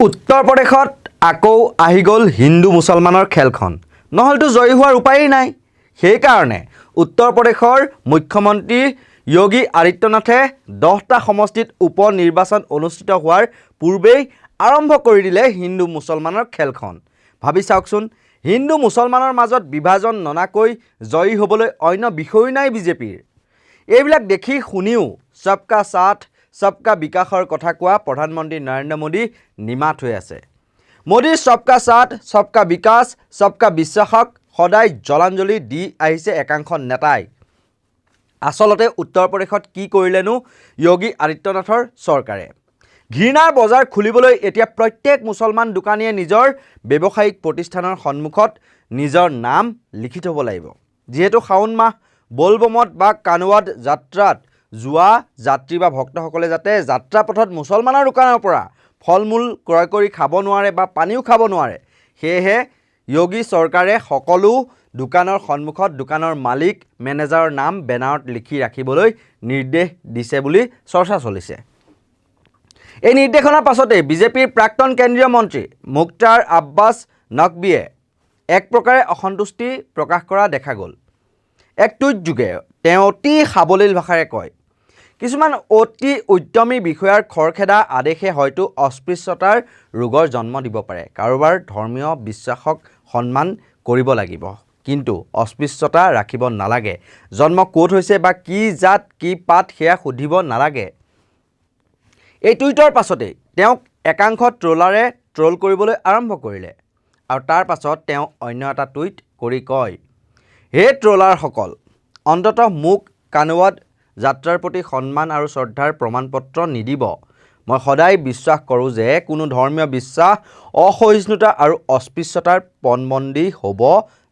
উত্তৰ প্ৰদেশত আকৌ আহি গ'ল হিন্দু মুছলমানৰ খেলখন নহলতো জয়ী হোৱাৰ উপায়েই নাই। সেইকাৰণে উত্তৰ প্ৰদেশৰ মুখ্যমন্ত্ৰী যোগী আদিত্যনাথে 10টা সমষ্টিত উপ নিৰ্বাচন অনুষ্ঠিত হোৱাৰ পূৰ্বেই আৰম্ভ কৰি দিলে হিন্দু মুছলমানৰ খেলখন। ভাবি চাওকচোন, হিন্দু মুছলমানৰ মাজত বিভাজন ননাকৈ জয়ী হ'বলৈ অন্য বিষয় নাই বিজেপিৰ। এইবিলাক দেখি শুনিও সবকা সাথ সবকা বিকাশৰ কথা কোৱা প্ৰধানমন্ত্ৰী নৰেন্দ্ৰ মোদী নিমাত হৈ আছে। মোদীৰ সবকা সাথ সবকা বিকাশ সবকা বিশ্বাসক সদায় জলাঞ্জলি দি আহিছে একাংশ নেতাই। আচলতে উত্তৰ প্ৰদেশত কি কৰিলেনো যোগী আদিত্যনাথৰ চৰকাৰে? ঘৃণাৰ বজাৰ খুলিবলৈ এতিয়া প্ৰত্যেক মুছলমান দোকানীয়ে নিজৰ ব্যৱসায়িক প্ৰতিষ্ঠানৰ সন্মুখত নিজৰ নাম লিখি থ'ব লাগিব। যিহেতু শাওণ মাহ বলবমত বা কানৱাদ যাত্ৰাত যোৱা যাত্ৰী বা ভক্তসকলে যাতে যাত্ৰাপথত মুছলমানৰ দোকানৰ পৰা ফল মূল ক্ৰয় কৰি খাব নোৱাৰে বা পানীও খাব নোৱাৰে, সেয়েহে যোগী চৰকাৰে সকলো দোকানৰ সন্মুখত দোকানৰ মালিক মেনেজাৰৰ নাম বেনাৰত লিখি ৰাখিবলৈ নিৰ্দেশ দিছে বুলি চৰ্চা চলিছে। এই নিৰ্দেশনাৰ পাছতে বিজেপিৰ প্ৰাক্তন কেন্দ্ৰীয় মন্ত্ৰী মুখতাৰ আব্বাছ নকভিয়ে এক প্ৰকাৰে অসন্তুষ্টি প্ৰকাশ কৰা দেখা গ'ল। এক টুইট যোগে তেওঁ অতি সাৱলীল ভাষাৰে কয়, কিছুমান অতি উদ্যমী বিষয়াৰ খৰখেদা আদেশে হয়তো অস্পৃশ্যতাৰ ৰোগৰ জন্ম দিব পাৰে। কাৰোবাৰ ধৰ্মীয় বিশ্বাসক সন্মান কৰিব লাগিব, কিন্তু অস্পৃশ্যতা ৰাখিব নালাগে। জন্ম ক'ত হৈছে বা কি জাত কি পাত সেয়া সুধিব নালাগে। এই টুইটৰ পাছতেই তেওঁক একাংশ ট্ৰলাৰে ট্ৰল কৰিবলৈ আৰম্ভ কৰিলে আৰু তাৰ পাছত তেওঁ অন্য এটা টুইট কৰি কয়, হে ট্ৰলাৰসকল, অন্ততঃ মোক কানৱাদ যাত্ৰাৰ প্ৰতি সন্মান আৰু শ্ৰদ্ধাৰ প্ৰমাণপত্ৰ নিদিব। মই সদায় বিশ্বাস কৰোঁ যে কোনো ধৰ্মীয় বিশ্বাস অসহিষ্ণুতা আৰু অস্পৃশ্যতাৰ পণবন্দী হ'ব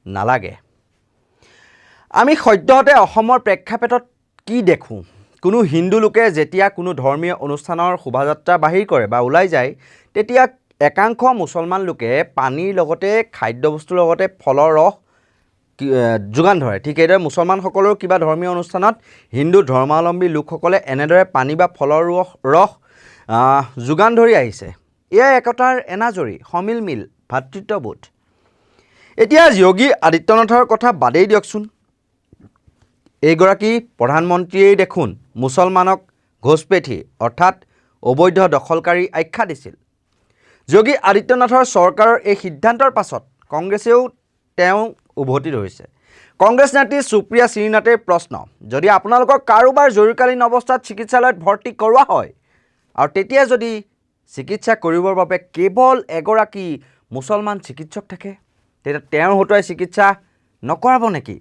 নালাগে। আমি সদ্যহতে অসমৰ প্ৰেক্ষাপটত কি দেখোঁ? কোনো হিন্দু লোকে যেতিয়া কোনো ধৰ্মীয় অনুষ্ঠানৰ শোভাযাত্ৰা বাহিৰ কৰে বা ওলাই যায়, তেতিয়া একাংশ মুছলমান লোকে পানীৰ লগতে খাদ্যবস্তুৰ লগতে ফলৰ ৰস যোগান ধৰে। ঠিক এইদৰে মুছলমানসকলৰ কিবা ধৰ্মীয় অনুষ্ঠানত হিন্দু ধৰ্মাৱলম্বী লোকসকলে এনেদৰে পানী বা ফলৰ ৰস যোগান ধৰি আহিছে। এয়া একতাৰ এনাজৰী, সমিলমিল, ভাতৃত্ববোধ। এতিয়া যোগী আদিত্যনাথৰ কথা বাদেই দিয়কচোন, এইগৰাকী প্ৰধানমন্ত্ৰীয়েই দেখোন মুছলমানক ঘোষপেঠী অৰ্থাৎ অবৈধ দখলকাৰী আখ্যা দিছিল। যোগী আদিত্যনাথৰ চৰকাৰৰ এই সিদ্ধান্তৰ পাছত কংগ্ৰেছেও তেওঁ উভতি ধৰিছে। কংগ্ৰেছ নেত্ৰী সুপ্ৰিয়া শ্ৰীনাথৰ প্ৰশ্ন, যদি আপোনালোকক কাৰোবাৰ জৰুৰীকালীন অৱস্থাত চিকিৎসালয়ত ভৰ্তি কৰোৱা হয় আৰু তেতিয়া যদি চিকিৎসা কৰিবৰ বাবে কেৱল এগৰাকী মুছলমান চিকিৎসক থাকে, তেতিয়া তেওঁৰ হতুৱাই চিকিৎসা নকৰাব নেকি?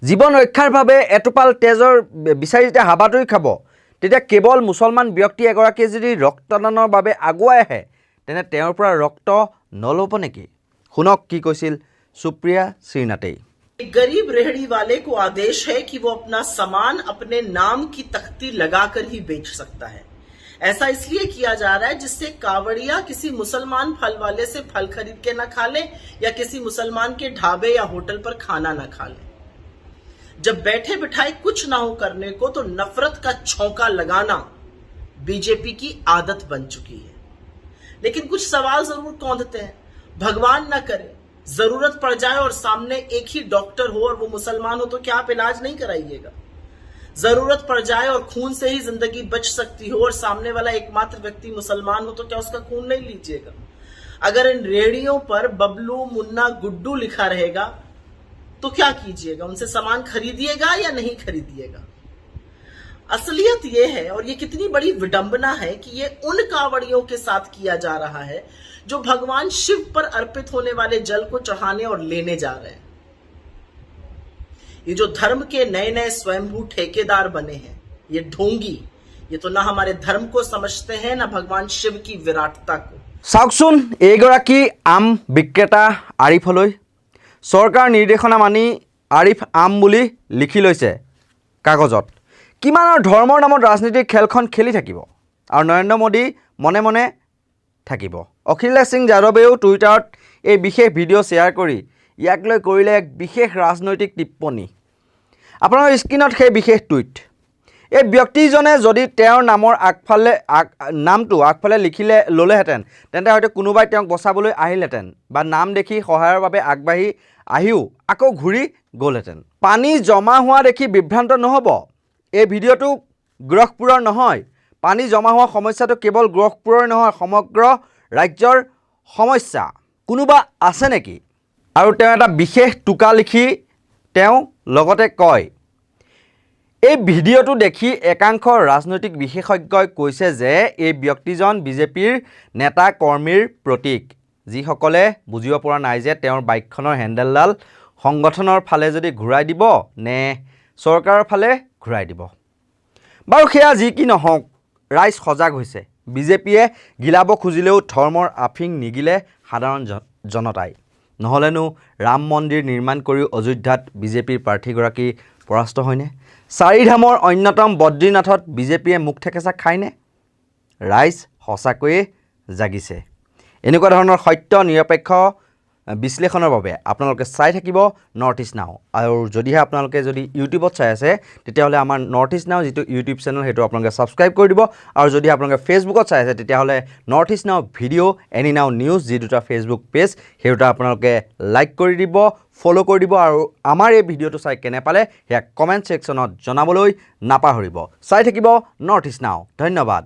জীৱন ৰক্ষাৰ বাবে এটোপাল তেজৰ বিচাৰি যেতিয়া হাবাথুৰি খাব, তেতিয়া কেৱল মুছলমান ব্যক্তি এগৰাকীয়ে যদি ৰক্তদানৰ বাবে আগুৱাই আহে, তেনে তেওঁৰ পৰা ৰক্ত নল'ব নেকি? শুনক কি কৈছিল সুপ্ৰিয়া শ্ৰীনাথে। गरीब रेहड़ी वाले को आदेश है कि वो अपना सामान अपने नाम की तख्ती लगाकर ही बेच सकता है। ऐसा इसलिए किया जा रहा है जिससे कावड़िया किसी मुसलमान फल वाले से फल खरीद के ना खा ले या किसी मुसलमान के ढाबे या होटल पर खाना ना खा ले। जब बैठे बिठाए कुछ ना हो करने को तो नफरत का छौंका लगाना बीजेपी की आदत बन चुकी है। लेकिन कुछ सवाल जरूर कौंधते हैं, भगवान ना करे जरूरत पड़ जाए और सामने एक ही डॉक्टर हो और वो मुसलमान हो तो क्या आप इलाज नहीं कराइएगा? जरूरत पड़ जाए और खून से ही जिंदगी बच सकती हो और सामने वाला एकमात्र व्यक्ति मुसलमान हो तो क्या उसका खून नहीं लीजिएगा? अगर इन रेहड़ियों पर बबलू मुन्ना गुड्डू लिखा रहेगा तो क्या कीजिएगा? उनसे सामान खरीदिएगा या नहीं खरीदिएगा? असलियत ये है और ये कितनी बड़ी विडंबना है कि ये उन कावड़ियों के साथ किया जा रहा है जो भगवान शिव पर अर्पित होने वाले जल को चढ़ाने और लेने जा रहे हैं। ये जो धर्म के नए नए स्वयंभू ठेकेदार बने हैं, ये ढोंगी, ये तो ना हमारे धर्म को समझते हैं ना भगवान शिव की विराटता को। চাওকচোন, এইগৰাকী আম বিক্ৰেতা আৰিফলৈ চৰকাৰ নিৰ্দেশনা মানি আৰিফ আম বুলি লিখি লৈছে কাগজত। কিমানৰ ধৰ্মৰ নামত ৰাজনীতিৰ খেলখন খেলি থাকিব আৰু নৰেন্দ্ৰ মোদী মনে মনে থাকিব। অখিলেশ সিং যাদৱেও টুইটাৰত এই বিশেষ ভিডিঅ' শ্বেয়াৰ কৰি ইয়াক লৈ কৰিলে এক বিশেষ ৰাজনৈতিক টিপ্পনী। আপোনালোকৰ স্ক্ৰীণত সেই বিশেষ টুইট। এই ব্যক্তিজনে যদি তেওঁৰ নামৰ নামটো আগফালে ল'লেহেঁতেন তেন্তে হয়তো কোনোবাই তেওঁক বচাবলৈ আহিলহেঁতেন বা নাম দেখি সহায়ৰ বাবে আগবাঢ়ি আহিও আকৌ ঘূৰি গ'লহেঁতেন। পানী জমা হোৱা দেখি বিভ্ৰান্ত নহ'ব। এই ভিডিঅ'টো গোৰখপুৰৰ নহয়। পানী জমা হোৱা সমস্যাটো কেৱল গোৰখপুৰৰ নহয়, সমগ্ৰ ৰাজ্যৰ সমস্যা। কোনোবা আছে নেকি? আৰু তেওঁ এটা বিশেষ টোকা লিখি তেওঁ লগতে কয়, এই ভিডিঅ'টো দেখি একাংশ ৰাজনৈতিক বিশেষজ্ঞই কৈছে যে এই ব্যক্তিজন বিজেপিৰ নেতা কৰ্মীৰ প্ৰতীক, যিসকলে বুজিব পৰা নাই যে তেওঁৰ বাইকখনৰ হেণ্ডেলডাল সংগঠনৰ ফালে যদি ঘূৰাই দিব নে চৰকাৰৰ ফালে ঘূৰাই দিব। বাৰু সেয়া যি কি নহওক, ৰাইজ সজাগ হৈছে। বিজেপিয়ে গিলাব খুজিলেও ধৰ্মৰ আফিং নিগিলে সাধাৰণ জনতাই। নহ'লেনো ৰাম মন্দিৰ নিৰ্মাণ কৰিও অযোধ্যাত বিজেপিৰ প্ৰাৰ্থীগৰাকী পৰাস্ত হয়নে? চাৰিধামৰ অন্যতম বদ্ৰীনাথত বিজেপিয়ে মুখ থেকেচা খায়নে? ৰাইজ সঁচাকৈয়ে জাগিছে। এনেকুৱা ধৰণৰ সত্য নিৰপেক্ষ বিশ্লেষণৰ বাবে আপোনালোকে চাই থাকিব নৰ্থ ইষ্ট নাও। আৰু যদিহে আপোনালোকে ইউটিউবত চাই আছে তেতিয়াহ'লে আমাৰ নৰ্থ ইষ্ট নাও যিটো ইউটিউব চেনেল সেইটো আপোনালোকে ছাবস্ক্ৰাইব কৰি দিব। আৰু যদি আপোনালোকে ফেচবুকত চাই আছে তেতিয়াহ'লে নৰ্থ ইষ্ট নাও ভিডিঅ' এনি নাও নিউজ যি দুটা ফেচবুক পেজ সেই দুটা আপোনালোকে লাইক কৰি দিব, ফ'ল' কৰি দিব। আৰু আমাৰ এই ভিডিঅ'টো চাই কেনে পালে সেয়া কমেণ্ট ছেকশ্যনত জনাবলৈ নাপাহৰিব। চাই থাকিব নৰ্থ ইষ্ট নাও। ধন্যবাদ।